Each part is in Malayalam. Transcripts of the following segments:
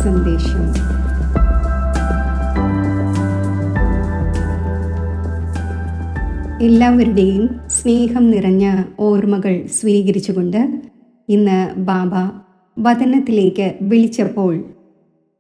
സന്ദേശം. എല്ലാവരുടെയും സ്നേഹം നിറഞ്ഞ ഓർമ്മകൾ സ്വീകരിച്ചുകൊണ്ട് ഇന്ന് ബാബ വതനത്തിലേക്ക് വിളിച്ചപ്പോൾ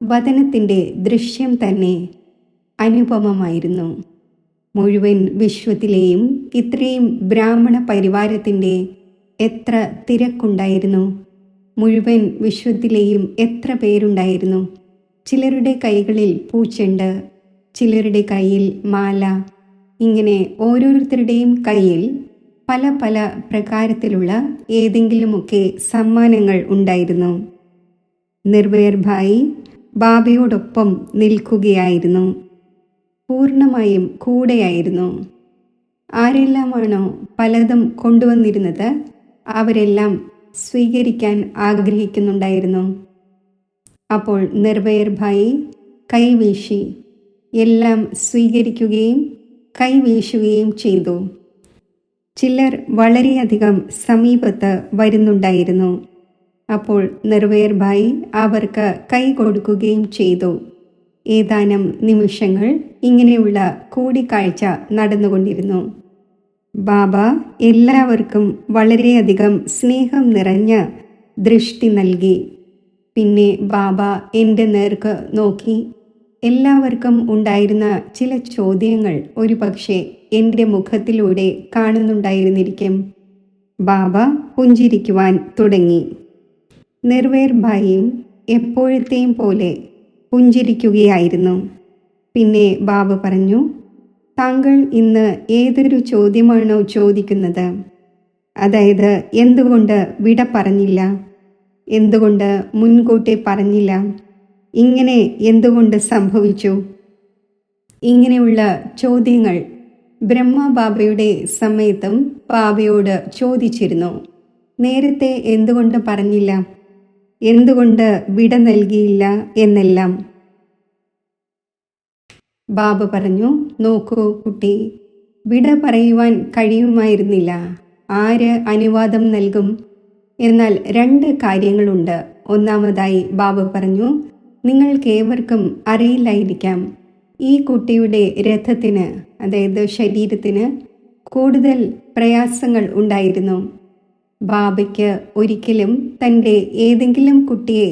വതനത്തിൻ്റെ ദൃശ്യം തന്നെ അനുപമമായിരുന്നു. മുഴുവൻ വിശ്വത്തിലെയും ഇത്രയും ബ്രാഹ്മണ പരിവാരത്തിൻ്റെ എത്ര തിരക്കുണ്ടായിരുന്നു! മുഴുവൻ വിശ്വത്തിലെയും എത്ര പേരുണ്ടായിരുന്നു! ചിലരുടെ കൈകളിൽ പൂച്ചെണ്ട്, ചിലരുടെ കയ്യിൽ മാല, ഇങ്ങനെ ഓരോരുത്തരുടെയും കയ്യിൽ പല പല പ്രകാരത്തിലുള്ള ഏതെങ്കിലുമൊക്കെ സമ്മാനങ്ങൾ ഉണ്ടായിരുന്നു. നിർവൈർ ഭായി ബാബയോടൊപ്പം നിൽക്കുകയായിരുന്നു, പൂർണ്ണമായും കൂടെയായിരുന്നു. ആരെല്ലാമാണോ പലതും കൊണ്ടുവന്നിരുന്നത് അവരെല്ലാം സ്വീകരിക്കാൻ ആഗ്രഹിക്കുന്നുണ്ടായിരുന്നു. അപ്പോൾ നിർവൈർ ഭായി കൈവീശി എല്ലാം സ്വീകരിക്കുകയും കൈവീശുകയും ചെയ്തു. ചിലർ വളരെയധികം സമീപത്ത് വരുന്നുണ്ടായിരുന്നു. അപ്പോൾ നിർവൈർ ഭായി അവർക്ക് കൈ കൊടുക്കുകയും ചെയ്തു. ഏതാനും നിമിഷങ്ങൾ ഇങ്ങനെയുള്ള കൂടിക്കാഴ്ച നടന്നുകൊണ്ടിരുന്നു. ബാബ എല്ലാവർക്കും വളരെയധികം സ്നേഹം നിറഞ്ഞ ദൃഷ്ടി നൽകി. പിന്നെ ബാബ എൻ്റെ നേർക്ക് നോക്കി. എല്ലാവർക്കും ഉണ്ടായിരുന്ന ചില ചോദ്യങ്ങൾ ഒരുപക്ഷെ എൻ്റെ മുഖത്തിലൂടെ കാണുന്നുണ്ടായിരുന്നിരിക്കും. ബാബ പുഞ്ചിരിക്കുവാൻ തുടങ്ങി. നിർവൈർ ഭായിയും എപ്പോഴത്തെയും പോലെ പുഞ്ചിരിക്കുകയായിരുന്നു. പിന്നെ ബാബ പറഞ്ഞു, താങ്കൾ ഇന്ന് ഏതൊരു ചോദ്യമാണോ ചോദിക്കുന്നത്, അതായത് എന്തുകൊണ്ട് വിട പറഞ്ഞില്ല, എന്തുകൊണ്ട് മുൻകൂട്ടി പറഞ്ഞില്ല, ഇങ്ങനെ എന്തുകൊണ്ട് സംഭവിച്ചു, ഇങ്ങനെയുള്ള ചോദ്യങ്ങൾ ബ്രഹ്മ ബാബയുടെ സമയത്തും ബാബയോട് ചോദിച്ചിരുന്നു. നേരത്തെ എന്തുകൊണ്ട് പറഞ്ഞില്ല, എന്തുകൊണ്ട് വിട നൽകിയില്ല എന്നെല്ലാം. ബാബ പറഞ്ഞു, നോക്കൂ കുട്ടി, വിട പറയുവാൻ കഴിയുമായിരുന്നില്ല. ആര് അനുവാദം നൽകും? എന്നാൽ 2 കാര്യങ്ങളുണ്ട്. ഒന്നാമതായി ബാബ പറഞ്ഞു, നിങ്ങൾക്കേവർക്കും അറിയില്ലായിരിക്കാം, ഈ കുട്ടിയുടെ രഥത്തിന്, അതായത് ശരീരത്തിന് കൂടുതൽ പ്രയാസങ്ങൾ ഉണ്ടായിരുന്നു. ബാബയ്ക്ക് ഒരിക്കലും തൻ്റെ ഏതെങ്കിലും കുട്ടിയെ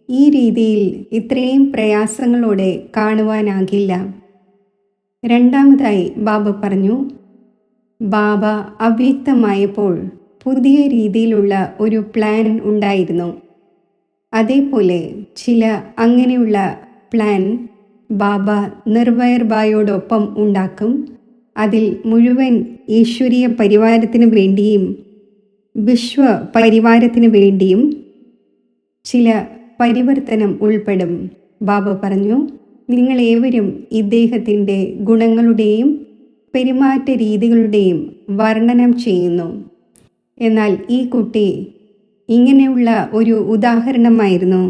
ഈ രീതിയിൽ ഇത്രയും പ്രയാസങ്ങളോടെ കാണുവാനാകില്ല. രണ്ടാമതായി ബാബ പറഞ്ഞു, ബാബ അവ്യക്തമായപ്പോൾ പുതിയ രീതിയിലുള്ള ഒരു പ്ലാൻ ഉണ്ടായിരുന്നു. അതേപോലെ ചില അങ്ങനെയുള്ള പ്ലാൻ ബാബ നിർവൈർ ഭായിയോടൊപ്പം ഉണ്ടാക്കും. അതിൽ മുഴുവൻ ഈശ്വരീയ പരിവാരത്തിന് വേണ്ടിയും വിശ്വ പരിവാരത്തിന് വേണ്ടിയും ചില പരിവർത്തനം ഉൾപ്പെടും. ബാബ പറഞ്ഞു, നിങ്ങളേവരും ഇദ്ദേഹത്തിൻ്റെ ഗുണങ്ങളുടെയും പെരുമാറ്റ രീതികളുടെയും വർണ്ണനം ചെയ്യുന്നു. എന്നാൽ ഈ കുട്ടി ഇങ്ങനെയുള്ള ഒരു ഉദാഹരണമായിരുന്നു.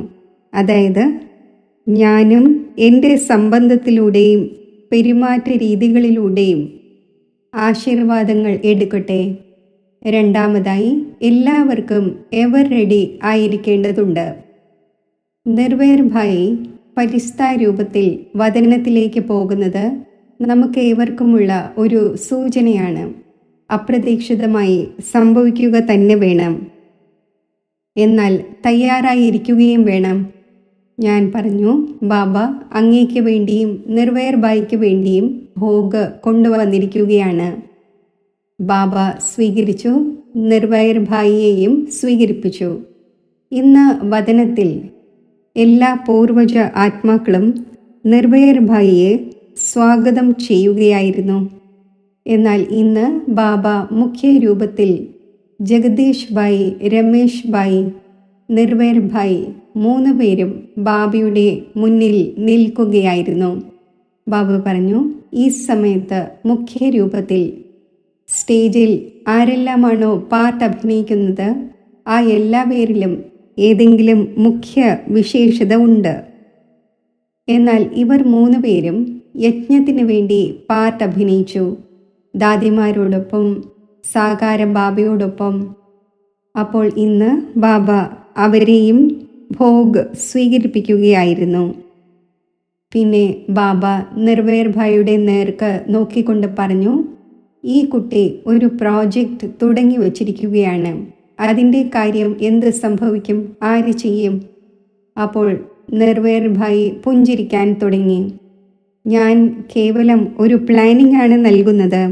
അതായത്, ഞാനും എൻ്റെ സംബന്ധത്തിലൂടെയും പെരുമാറ്റ രീതികളിലൂടെയും ആശീർവാദങ്ങൾ എടുക്കട്ടെ. രണ്ടാമതായി, എല്ലാവർക്കും എവർ റെഡി ആയിരിക്കേണ്ടതുണ്ട്. നിർവൈർ ഭായി ഫരിസ്ത രൂപത്തിൽ വതനത്തിലേക്ക് പോകുന്നത് നമുക്ക് ഏവർക്കുമുള്ള ഒരു സൂചനയാണ്. അപ്രതീക്ഷിതമായി സംഭവിക്കുക തന്നെ വേണം. എന്നാൽ തയ്യാറായിരിക്കുകയും വേണം. ഞാൻ പറഞ്ഞു, ബാബ അങ്ങേക്ക് വേണ്ടിയും നിർവൈർ ഭായിക്ക് വേണ്ടിയും ഭോഗ് കൊണ്ടുവന്നിരിക്കുകയാണ്. ബാബ സ്വീകരിച്ചു, നിർവൈർ ഭായിയെയും സ്വീകരിപ്പിച്ചു. ഇന്ന് വദനത്തിൽ എല്ലാ പൂർവജ ആത്മാക്കളും നിർവൈർ ഭായിയെ സ്വാഗതം ചെയ്യുകയായിരുന്നു. എന്നാൽ ഇന്ന് ബാബ മുഖ്യ രൂപത്തിൽ ജഗദീഷ് ഭായി, രമേശ് ഭായി, നിർവൈർ ഭായി 3 പേരും ബാബയുടെ മുന്നിൽ നിൽക്കുകയായിരുന്നു. ബാബ പറഞ്ഞു, ഈ സമയത്ത് മുഖ്യ രൂപത്തിൽ സ്റ്റേജിൽ ആരെല്ലാമാണോ പാർട്ട് അഭിനയിക്കുന്നത് ആ എല്ലാ പേരിലും ഏതെങ്കിലും മുഖ്യ വിശേഷത ഉണ്ട്. എന്നാൽ ഇവർ 3 പേരും യജ്ഞത്തിന് വേണ്ടി പാർട്ട് അഭിനയിച്ചു, ദാദിമാരോടൊപ്പം, സാകാര ബാബയോടൊപ്പം. അപ്പോൾ ഇന്ന് ബാബ അവരെയും ഭോഗ് സ്വീകരിപ്പിക്കുകയായിരുന്നു. പിന്നെ ബാബ നിർവൈർ ഭായിയുടെ നേർക്ക് നോക്കിക്കൊണ്ട് പറഞ്ഞു, ഈ കുട്ടി ഒരു പ്രോജക്റ്റ് തുടങ്ങി വച്ചിരിക്കുകയാണ്. അതിൻ്റെ കാര്യം എന്ത് സംഭവിക്കും, ആര് ചെയ്യും? അപ്പോൾ നിർവൈർ ഭായി പുഞ്ചിരിക്കാൻ തുടങ്ങി. ഞാൻ കേവലം ഒരു പ്ലാനിംഗ് ആണ് നൽകുന്നത്.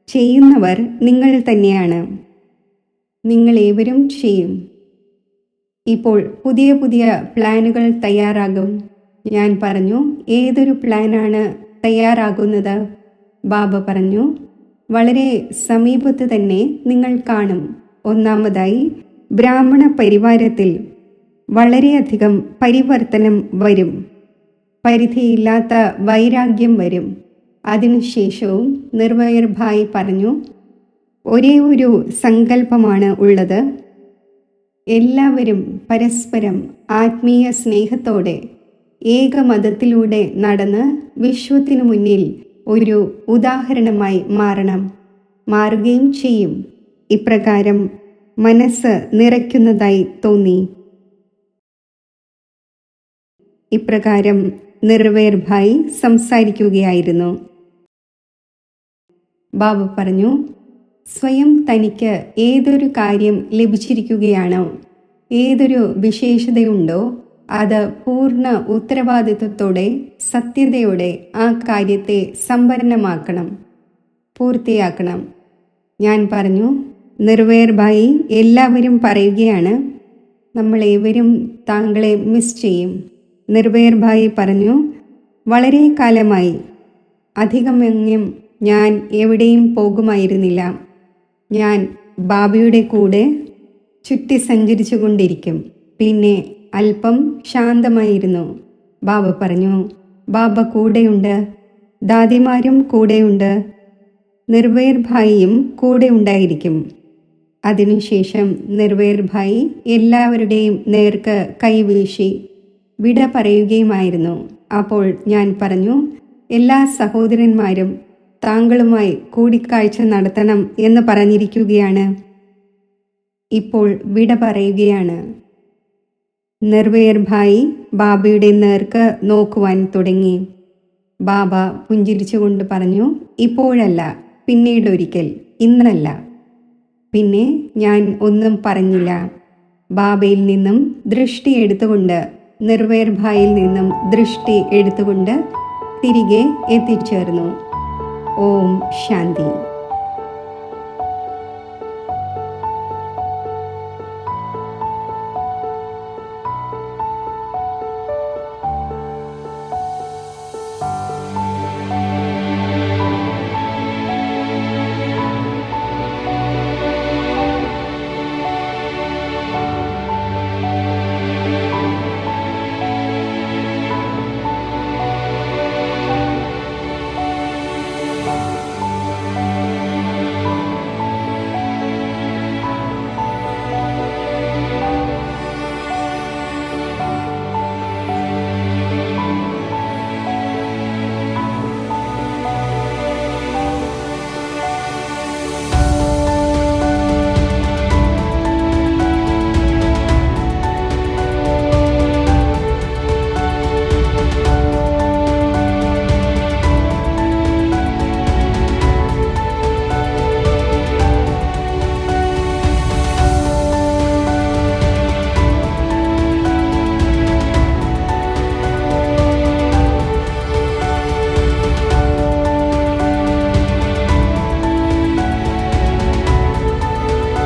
ചെയ്യുന്നവർ നിങ്ങൾ തന്നെയാണ്. നിങ്ങളേവരും ചെയ്യും. ഇപ്പോൾ പുതിയ പുതിയ പ്ലാനുകൾ തയ്യാറാകും. ഞാൻ പറഞ്ഞു, ഏതൊരു പ്ലാനാണ് തയ്യാറാകുന്നത്? ബാബ പറഞ്ഞു, വളരെ സമീപത്ത് തന്നെ നിങ്ങൾ കാണും. ഒന്നാമതായി ബ്രാഹ്മണ പരിവാരത്തിൽ വളരെയധികം പരിവർത്തനം വരും. പരിധിയില്ലാത്ത വൈരാഗ്യം വരും. അതിനുശേഷവും നിർവൈർ ഭായി പറഞ്ഞു, ഒരേ ഒരു സങ്കല്പമാണ് ഉള്ളത്. എല്ലാവരും പരസ്പരം ആത്മീയ സ്നേഹത്തോടെ ഏകമതത്തിലൂടെ നടന്ന് വിശ്വത്തിനു മുന്നിൽ ഒരു ഉദാഹരണമായി മാറുകയും ചെയ്യും. ഇപ്രകാരം മനസ്സ് നിറയ്ക്കുന്നതായി തോന്നി. ഇപ്രകാരം നിർവൈർ ഭായി സംസാരിക്കുകയായിരുന്നു. ബാബ പറഞ്ഞു, സ്വയം തനിക്ക് ഏതൊരു കാര്യം ലഭിച്ചിരിക്കുകയാണോ, ഏതൊരു വിശേഷതയുണ്ടോ, അത് പൂർണ്ണ ഉത്തരവാദിത്വത്തോടെ സത്യതയോടെ ആ കാര്യത്തെ സമ്പന്നമാക്കണം, പൂർത്തിയാക്കണം. ഞാൻ പറഞ്ഞു, നിർവൈർ ഭായി എല്ലാവരും പറയുകയാണ്, നമ്മളേവരും താങ്കളെ മിസ് ചെയ്യും. നിർവൈർ ഭായി പറഞ്ഞു, വളരെ കാലമായി അധികമെങ്ങും ഞാൻ എവിടെയും പോകുമായിരുന്നില്ല. ഞാൻ ബാബയുടെ കൂടെ ചുറ്റി സഞ്ചരിച്ചു കൊണ്ടിരിക്കും. പിന്നെ അല്പം ശാന്തമായിരുന്നു. ബാബ പറഞ്ഞു, ബാബ കൂടെയുണ്ട്, ദാദിമാരും കൂടെയുണ്ട്, നിർവൈർ ഭായിയും കൂടെ ഉണ്ടായിരിക്കും. അതിനുശേഷം നിർവൈർ ഭായി എല്ലാവരുടെയും നേർക്ക് കൈവീശി വിട പറയുകയുമായിരുന്നു. അപ്പോൾ ഞാൻ പറഞ്ഞു, എല്ലാ സഹോദരന്മാരും താങ്കളുമായി കൂടിക്കാഴ്ച നടത്തണം എന്ന് പറഞ്ഞിരിക്കുകയാണ്. ഇപ്പോൾ വിട പറയുകയാണ്. നിർവൈർ ഭായി ബാബയുടെ നേർക്ക് നോക്കുവാൻ തുടങ്ങി. ബാബ പുഞ്ചിരിച്ചുകൊണ്ട് പറഞ്ഞു, ഇപ്പോഴല്ല, പിന്നീടൊരിക്കൽ, ഇന്നല്ല. പിന്നെ ഞാൻ ഒന്നും പറഞ്ഞില്ല. ബാബയിൽ നിന്നും ദൃഷ്ടി എടുത്തുകൊണ്ട്, നിർവൈർ ഭായിൽ നിന്നും ദൃഷ്ടി എടുത്തുകൊണ്ട് തിരികെ എത്തിച്ചേർന്നു. ഓം ശാന്തി.